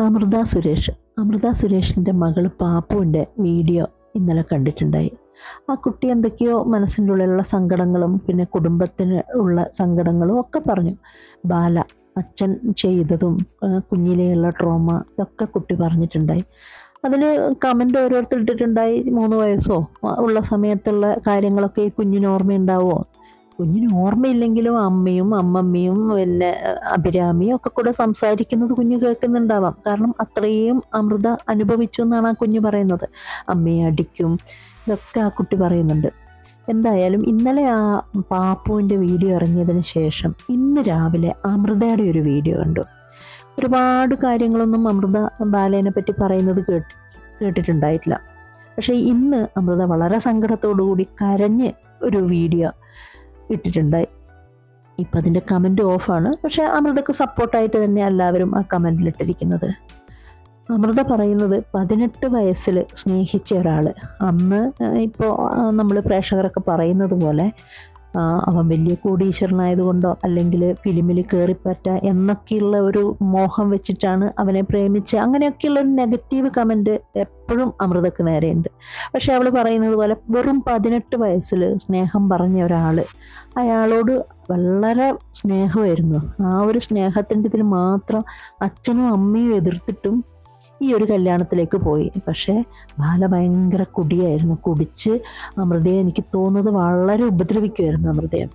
അമൃത സുരേഷിൻ്റെ മകൾ പാപ്പുവിൻ്റെ വീഡിയോ ഇന്നലെ കണ്ടിട്ടുണ്ടായി. ആ കുട്ടി എന്തൊക്കെയോ മനസ്സിൻ്റെ ഉള്ളിലുള്ള സങ്കടങ്ങളും പിന്നെ കുടുംബത്തിന് ഉള്ള സങ്കടങ്ങളും ഒക്കെ പറഞ്ഞു. ബാല അച്ഛൻ ചെയ്തതും കുഞ്ഞിലെയുള്ള ട്രോമ ഇതൊക്കെ കുട്ടി പറഞ്ഞിട്ടുണ്ടായി. അതിൽ കമൻ്റ് ഓരോരുത്തർ ഇട്ടിട്ടുണ്ടായി, 3 വയസ്സോ ഉള്ള സമയത്തുള്ള കാര്യങ്ങളൊക്കെ ഈ കുഞ്ഞിന് ഓർമ്മയുണ്ടാവുമോ? കുഞ്ഞിന് ഓർമ്മയില്ലെങ്കിലും അമ്മയും അമ്മമ്മയും പിന്നെ അഭിരാമിയും ഒക്കെ കൂടെ സംസാരിക്കുന്നത് കുഞ്ഞ് കേൾക്കുന്നുണ്ടാവാം. കാരണം അത്രയും അമൃത അനുഭവിച്ചു എന്നാണ് ആ കുഞ്ഞ് പറയുന്നത്. അമ്മയെ അടിക്കും, ഇതൊക്കെ ആ കുട്ടി പറയുന്നുണ്ട്. എന്തായാലും ഇന്നലെ ആ പാപ്പുവിൻ്റെ വീഡിയോ ഇറങ്ങിയതിന് ശേഷം ഇന്ന് രാവിലെ അമൃതയുടെ ഒരു വീഡിയോ കണ്ടു. ഒരുപാട് കാര്യങ്ങളൊന്നും അമൃത ബാലേനെ പറ്റി പറയുന്നത് കേട്ടിട്ടുണ്ടായിട്ടില്ല. പക്ഷേ ഇന്ന് അമൃത വളരെ സങ്കടത്തോടു കൂടി കരഞ്ഞ് ഒരു വീഡിയോ ഇട്ടിട്ടുണ്ടായി. ഇപ്പം അതിൻ്റെ കമൻറ്റ് ഓഫാണ്. പക്ഷേ അമൃതക്ക് സപ്പോർട്ടായിട്ട് തന്നെ എല്ലാവരും ആ കമൻറ്റിലിട്ടിരിക്കുന്നത്. അമൃത പറയുന്നത് 18 വയസ്സിൽ സ്നേഹിച്ച ഒരാൾ അന്ന് ഇപ്പോൾ നമ്മൾ പ്രേക്ഷകരൊക്കെ പറയുന്നത് പോലെ അവൻ വലിയ കോടീശ്വരനായതുകൊണ്ടോ അല്ലെങ്കിൽ ഫിലിമിൽ കയറിപ്പറ്റ എന്നൊക്കെയുള്ള ഒരു മോഹം വെച്ചിട്ടാണ് അവനെ പ്രേമിച്ച്, അങ്ങനെയൊക്കെയുള്ള ഒരു നെഗറ്റീവ് കമൻറ്റ് എപ്പോഴും അമൃതക്ക് നേരെയുണ്ട്. പക്ഷെ അവൾ പറയുന്നത് പോലെ വെറും 18 വയസ്സിൽ സ്നേഹം പറഞ്ഞ ഒരാൾ, അയാളോട് വളരെ സ്നേഹമായിരുന്നു. ആ ഒരു സ്നേഹത്തിൻ്റെ ഇതിൽ മാത്രം അച്ഛനും അമ്മയും എതിർത്തിട്ടും ഈ ഒരു കല്യാണത്തിലേക്ക് പോയി. പക്ഷേ ബാല ഭയങ്കര കുടിയായിരുന്നു. കുടിച്ച് അമൃതയെ എനിക്ക് തോന്നുന്നത് വളരെ ഉപദ്രവിക്കുമായിരുന്നു. അമൃതയെ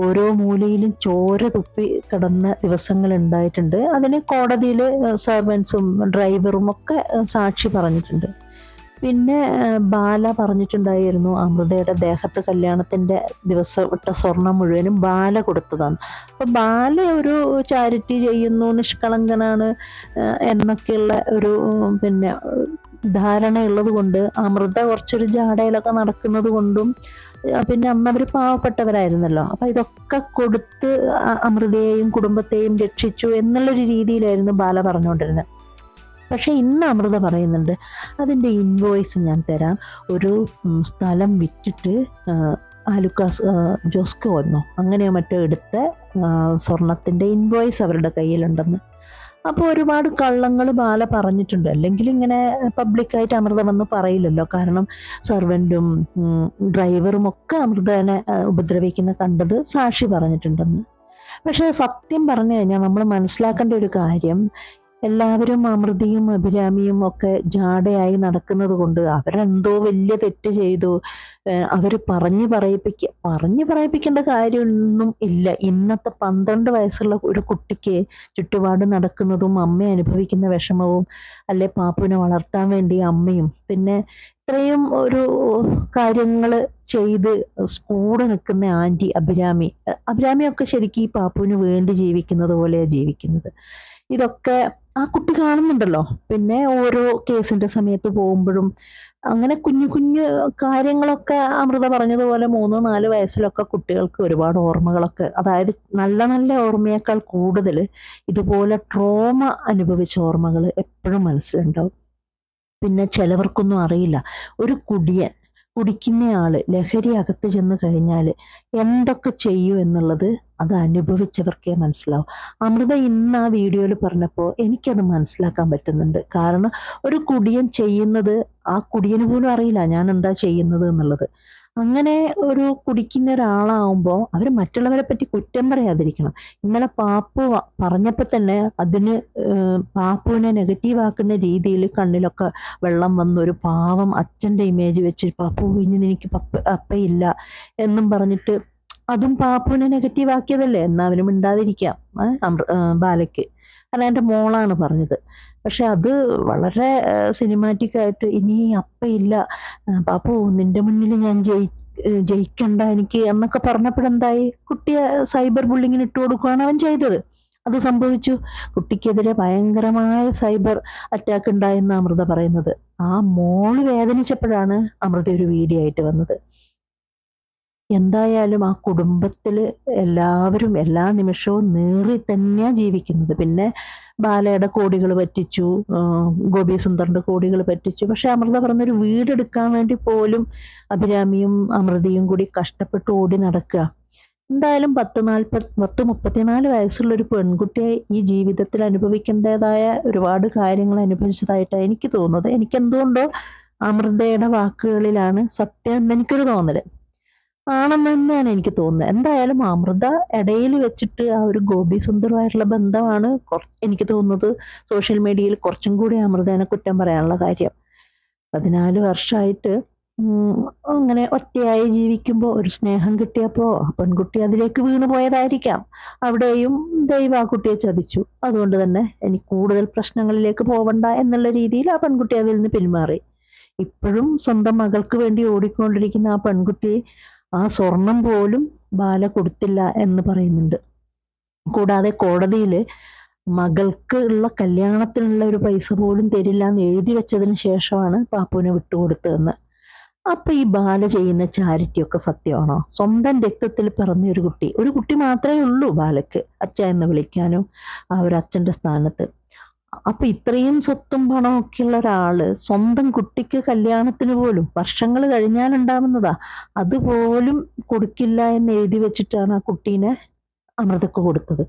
ഓരോ മൂലയിലും ചോര തുപ്പി കിടന്ന ദിവസങ്ങൾ ഉണ്ടായിട്ടുണ്ട്. അതിന് കോടതിയിൽ സെർവൻസും ഡ്രൈവറും ഒക്കെ സാക്ഷി പറഞ്ഞിട്ടുണ്ട്. പിന്നെ ബാല പറഞ്ഞിട്ടുണ്ടായിരുന്നു അമൃതയുടെ ദേഹത്ത് കല്യാണത്തിൻ്റെ ദിവസം ഇട്ട സ്വർണം മുഴുവനും ബാല കൊടുത്തതാണ്. അപ്പോൾ ബാല ഒരു ചാരിറ്റി ചെയ്യുന്നു, നിഷ്കളങ്കനാണ് എന്നൊക്കെയുള്ള ഒരു പിന്നെ ധാരണയുള്ളത് കൊണ്ട് അമൃത കുറച്ചൊരു ജാടയിലൊക്കെ നടക്കുന്നത് കൊണ്ടും പിന്നെ അന്ന് അവർ പാവപ്പെട്ടവരായിരുന്നല്ലോ, അപ്പം ഇതൊക്കെ കൊടുത്ത് അമൃതയെയും കുടുംബത്തെയും രക്ഷിച്ചു എന്നുള്ളൊരു രീതിയിലായിരുന്നു ബാല പറഞ്ഞുകൊണ്ടിരുന്നത്. പക്ഷേ ഇന്ന് അമൃത പറയുന്നുണ്ട് അതിൻ്റെ ഇൻവോയ്സ് ഞാൻ തരാം, ഒരു സ്ഥലം വിറ്റിട്ട് ആലുക്കാസ് ജോസ്കോ എന്നോ അങ്ങനെയോ മറ്റോ എടുത്ത സ്വർണത്തിൻ്റെ ഇൻവോയ്സ് അവരുടെ കയ്യിലുണ്ടെന്ന്. അപ്പോൾ ഒരുപാട് കള്ളങ്ങൾ ബാല പറഞ്ഞിട്ടുണ്ട്. അല്ലെങ്കിൽ ഇങ്ങനെ പബ്ലിക്കായിട്ട് അമൃത വന്ന് പറയില്ലല്ലോ. കാരണം സെർവൻറ്റും ഡ്രൈവറും ഒക്കെ അമൃതനെ ഉപദ്രവിക്കുന്ന കണ്ടത് സാക്ഷി പറഞ്ഞിട്ടുണ്ടെന്ന്. പക്ഷേ സത്യം പറഞ്ഞു കഴിഞ്ഞാൽ നമ്മൾ മനസ്സിലാക്കേണ്ട ഒരു കാര്യം, എല്ലാവരും അമൃതയും അഭിരാമിയും ഒക്കെ ജാടയായി നടക്കുന്നത് കൊണ്ട് അവരെന്തോ വലിയ തെറ്റ് ചെയ്തു, അവർ പറഞ്ഞു പറയിപ്പിക്കേണ്ട കാര്യമൊന്നും ഇല്ല. ഇന്നത്തെ 12 വയസ്സുള്ള ഒരു കുട്ടിക്ക് ചുറ്റുപാട് നടക്കുന്നതും അമ്മ അനുഭവിക്കുന്ന വിഷമവും, അല്ലെ പാപ്പുവിനെ വളർത്താൻ വേണ്ടി അമ്മയും പിന്നെ ഇത്രയും ഒരു കാര്യങ്ങൾ ചെയ്ത് കൂടെ നിൽക്കുന്ന ആൻറ്റി അഭിരാമിയൊക്കെ ശരിക്കും ഈ പാപ്പുവിന് വേണ്ടി ജീവിക്കുന്നത് പോലെയാണ് ജീവിക്കുന്നത്. ഇതൊക്കെ ആ കുട്ടി കാണുന്നുണ്ടല്ലോ. പിന്നെ ഓരോ കേസിന്റെ സമയത്ത് പോകുമ്പോഴും അങ്ങനെ കുഞ്ഞു കുഞ്ഞു കാര്യങ്ങളൊക്കെ അമൃത പറഞ്ഞതുപോലെ 3-4 വയസ്സിലൊക്കെ കുട്ടികൾക്ക് ഒരുപാട് ഓർമ്മകളൊക്കെ, അതായത് നല്ല നല്ല ഓർമ്മയേക്കാൾ കൂടുതൽ ഇതുപോലെ ട്രോമ അനുഭവിച്ച ഓർമ്മകൾ എപ്പോഴും മനസ്സിലുണ്ടാവും. പിന്നെ ചിലവർക്കൊന്നും അറിയില്ല, ഒരു കുടിക്കുന്നയാള് ലഹരി അകത്ത് ചെന്ന് കഴിഞ്ഞാൽ എന്തൊക്കെ ചെയ്യൂ എന്നുള്ളത് അത് അനുഭവിച്ചവർക്കേ മനസ്സിലാവും. അമൃത ഇന്ന് ആ വീഡിയോയിൽ പറഞ്ഞപ്പോൾ എനിക്കത് മനസ്സിലാക്കാൻ പറ്റുന്നുണ്ട്. കാരണം ഒരു കുടിയൻ ചെയ്യുന്നത് ആ കുടിയന് പോലും അറിയില്ല ഞാൻ എന്താ ചെയ്യുന്നത് എന്നുള്ളത്. അങ്ങനെ ഒരു കുടിക്കുന്ന ഒരാളാവുമ്പോൾ അവർ മറ്റുള്ളവരെ പറ്റി കുറ്റം പറയാതിരിക്കണം. ഇന്നലെ പാപ്പു പറഞ്ഞപ്പോൾ തന്നെ അതിന് പാപ്പുവിനെ നെഗറ്റീവ് ആക്കുന്ന രീതിയിൽ കണ്ണിലൊക്കെ വെള്ളം വന്ന് ഒരു പാവം അച്ഛൻ്റെ ഇമേജ് വെച്ച് പാപ്പു ഇനി എനിക്ക് അപ്പയില്ല എന്നും പറഞ്ഞിട്ട് അതും പാപ്പുവിനെ നെഗറ്റീവ് ആക്കിയതല്ലേ. എന്നാ അവനും മിണ്ടാതിരിക്കാം ബാലയ്ക്ക്. കാരണം എൻ്റെ മോളാണ് പറഞ്ഞത്. പക്ഷെ അത് വളരെ സിനിമാറ്റിക് ആയിട്ട് ഇനി അപ്പയില്ല പാപ്പു നിന്റെ മുന്നിൽ ഞാൻ ജയിക്കണ്ട എനിക്ക് എന്നൊക്കെ പറഞ്ഞപ്പോഴെന്തായി, കുട്ടിയെ സൈബർ ബുള്ളിങ്ങിന് ഇട്ട് കൊടുക്കുകയാണ് അവൻ ചെയ്തത്. അത് സംഭവിച്ചു. കുട്ടിക്കെതിരെ ഭയങ്കരമായ സൈബർ അറ്റാക്ക് ഉണ്ടായെന്ന് അമൃത പറയുന്നത്. ആ മോള് വേദനിച്ചപ്പോഴാണ് അമൃത ഒരു വീഡിയോ ആയിട്ട് വന്നത്. എന്തായാലും ആ കുടുംബത്തിൽ എല്ലാവരും എല്ലാ നിമിഷവും നേറി തന്നെയാണ് ജീവിക്കുന്നത്. പിന്നെ ബാലയുടെ കോടികൾ പറ്റിച്ചു, ഗോപി സുന്ദറിന്റെ കോടികൾ പറ്റിച്ചു. പക്ഷെ അമൃത പറഞ്ഞൊരു വീടെടുക്കാൻ വേണ്ടി പോലും അഭിരാമിയും അമൃതയും കൂടി കഷ്ടപ്പെട്ട് ഓടി നടക്കുക. എന്തായാലും 34 വയസ്സുള്ള ഒരു പെൺകുട്ടിയെ ഈ ജീവിതത്തിൽ അനുഭവിക്കേണ്ടതായ ഒരുപാട് കാര്യങ്ങൾ അനുഭവിച്ചതായിട്ടാണ് എനിക്ക് തോന്നുന്നത്. എനിക്ക് എന്തുകൊണ്ടോ അമൃതയുടെ വാക്കുകളിലാണ് സത്യം എന്ന് എനിക്കൊരു തോന്നല്. ആണെന്ന് തന്നെയാണ് എനിക്ക് തോന്നുന്നത്. എന്തായാലും അമൃത ഇടയിൽ വെച്ചിട്ട് ആ ഒരു ഗോപി സുന്ദറുമായിട്ടുള്ള ബന്ധമാണ് എനിക്ക് തോന്നുന്നത് സോഷ്യൽ മീഡിയയിൽ കുറച്ചും കൂടി അമൃതേനെ കുറ്റം പറയാനുള്ള കാര്യം. 14 വർഷമായിട്ട് അങ്ങനെ ഒറ്റയായി ജീവിക്കുമ്പോൾ ഒരു സ്നേഹം കിട്ടിയപ്പോൾ ആ പെൺകുട്ടി അതിലേക്ക് വീണു പോയതായിരിക്കാം. അവിടെയും ദൈവം ആ കുട്ടിയെ ചതിച്ചു. അതുകൊണ്ട് തന്നെ എനിക്ക് കൂടുതൽ പ്രശ്നങ്ങളിലേക്ക് പോവണ്ട എന്നുള്ള രീതിയിൽ ആ പെൺകുട്ടി അതിൽ നിന്ന് പിന്മാറി. ഇപ്പോഴും സ്വന്തം മകൾക്ക് വേണ്ടി ഓടിക്കൊണ്ടിരിക്കുന്ന ആ പെൺകുട്ടി ആ സ്വർണം പോലും ബാല കൊടുത്തില്ല എന്ന് പറയുന്നുണ്ട്. കൂടാതെ കോടതിയിൽ മകൾക്ക് ഉള്ള കല്യാണത്തിനുള്ള ഒരു പൈസ പോലും തരില്ല എന്ന് എഴുതി വെച്ചതിന് ശേഷമാണ് പാപ്പുവിനെ വിട്ടുകൊടുത്തതെന്ന്. അപ്പൊ ഈ ബാല ചെയ്യുന്ന ചാരിറ്റി ഒക്കെ സത്യമാണോ? സ്വന്തം രക്തത്തിൽ പിറന്ന ഒരു കുട്ടി മാത്രമേ ഉള്ളൂ ബാലക്ക് അച്ഛ എന്ന് വിളിക്കാനും ആ ഒരു അച്ഛന്റെ സ്ഥാനത്ത്. അപ്പൊ ഇത്രയും സ്വത്തും പണവും ഒക്കെ ഉള്ള ഒരാള് സ്വന്തം കുട്ടിക്ക് കല്യാണത്തിന് പോലും വർഷങ്ങൾ കഴിഞ്ഞാലുണ്ടാവുന്നതാ അതുപോലും കൊടുക്കില്ല എന്ന് എഴുതി വെച്ചിട്ടാണ് ആ കുട്ടീനെ അമൃതക്ക് കൊടുത്തത്.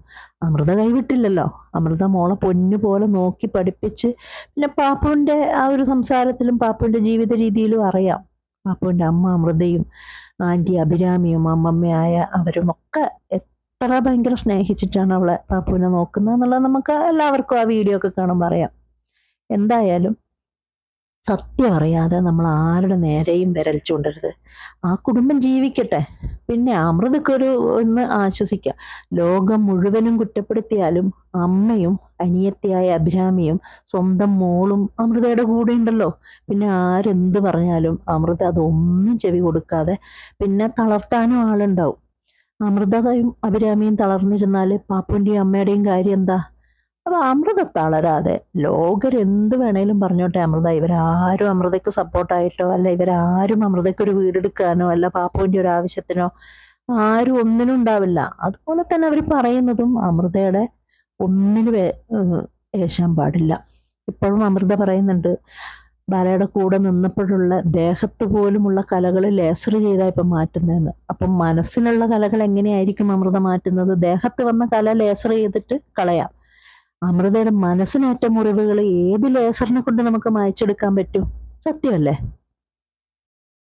അമൃത കൈവിട്ടില്ലല്ലോ. അമൃത മോളെ പൊന്നു പോലെ നോക്കി പഠിപ്പിച്ച്, പിന്നെ പാപ്പുവിന്റെ ആ ഒരു സംസാരത്തിലും പാപ്പുവിന്റെ ജീവിത രീതിയിലും അറിയാം പാപ്പുവിന്റെ അമ്മ അമൃതയും ആന്റി അഭിരാമിയും അമ്മമ്മയായ അവരുമൊക്കെ എത്ര ഭയങ്കര സ്നേഹിച്ചിട്ടാണ് അവളെ പാപ്പുവിനെ നോക്കുന്നത് എന്നുള്ളത് നമുക്ക് എല്ലാവർക്കും ആ വീഡിയോ ഒക്കെ കാണുമ്പോൾ അറിയാം. എന്തായാലും സത്യം അറിയാതെ നമ്മൾ ആരുടെ നേരെയും വിരൽ ചൂണ്ടരുത്. ആ കുടുംബം ജീവിക്കട്ടെ. പിന്നെ അമൃതക്കൊരു ഒന്ന് ആശ്വസിക്കാം. ലോകം മുഴുവനും കുറ്റപ്പെടുത്തിയാലും അമ്മയും അനിയത്തിയായ അഭിരാമിയും സ്വന്തം മോളും അമൃതയുടെ കൂടെ ഉണ്ടല്ലോ. പിന്നെ ആരെന്ത് പറഞ്ഞാലും അമൃത അതൊന്നും ചെവി കൊടുക്കാതെ പിന്നെ തളർത്താനും ആളുണ്ടാവും. അമൃതയും അഭിരാമിയും തളർന്നിരുന്നാല് പാപ്പുവിന്റെയും അമ്മയുടെയും കാര്യം എന്താ? അപ്പൊ അമൃത തളരാതെ ലോകരെന്ത് വേണേലും പറഞ്ഞോട്ടെ അമൃത. ഇവരാരും അമൃതയ്ക്ക് സപ്പോർട്ടായിട്ടോ അല്ല ഇവരാരും അമൃതയ്ക്ക് ഒരു വീടെടുക്കാനോ അല്ല പാപ്പുവിന്റെ ഒരു ആവശ്യത്തിനോ ആരും ഒന്നിനും ഉണ്ടാവില്ല. അതുപോലെ തന്നെ അവർ പറയുന്നതും അമൃതയുടെ ഒന്നിനും ഏശാൻ പാടില്ല. ഇപ്പോഴും അമൃത പറയുന്നുണ്ട് ബാലയുടെ കൂടെ നിന്നപ്പോഴുള്ള ദേഹത്ത് പോലുമുള്ള കലകൾ ലേസർ ചെയ്താ ഇപ്പം മാറ്റുന്നതെന്ന്. അപ്പം മനസ്സിലുള്ള കലകൾ എങ്ങനെയായിരിക്കും അമൃത മാറ്റുന്നത്? ദേഹത്ത് വന്ന കല ലേസർ ചെയ്തിട്ട് കളയാം. അമൃതയുടെ മനസ്സിനേറ്റ മുറിവുകൾ ഏത് ലേസറിനെ കൊണ്ട് നമുക്ക് മായ്ച്ചെടുക്കാൻ പറ്റും? സത്യമല്ലേ?